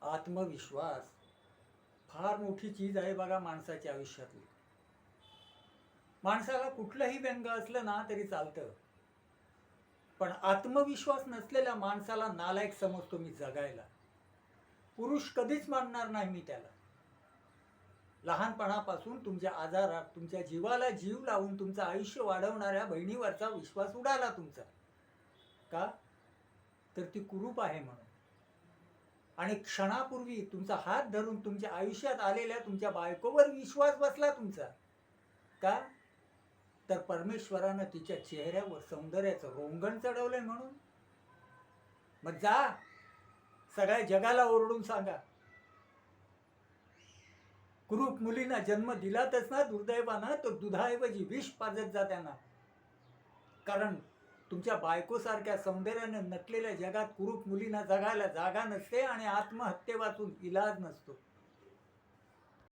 आत्मविश्वास फार मोठी चीज आहे बघा माणसाच्या आयुष्यातली. माणसाला कुठलंही व्यंग असलं ना तरी चालतं, पण आत्मविश्वास नसलेल्या माणसाला नालायक समजतो मी जगायला. पुरुष कधीच मानणार नाही मी त्याला. लहानपणापासून तुमच्या आजारात तुमच्या जीवाला जीव लावून तुमचं आयुष्य वाढवणाऱ्या बहिणीवरचा विश्वास उडाला तुमचा. का? तर ती कुरूप आहे म्हणून. आणि क्षणापूर्वी तुमचा हात धरून तुमच्या आयुष्यात आलेल्या तुमच्या बायकोवर विश्वास बसला तुमचा. का? तर परमेश्वरानं तिच्या चेहऱ्यावर सौंदर्याचं रोंगण चढवलंय म्हणून. मग जा सगळ्या जगाला ओरडून सांगा, कुरूप मुलींना जन्म दिलातच ना दुर्दैवानं, तर दुधाऐवजी विष पाजत जा त्यांना. कारण तुमच्या बायकोसारख्या सौंदर्याने नटलेल्या जगात कुरूप मुलींना जगायला जागा नसते आणि आत्महत्ये वाचून इलाज नसतो.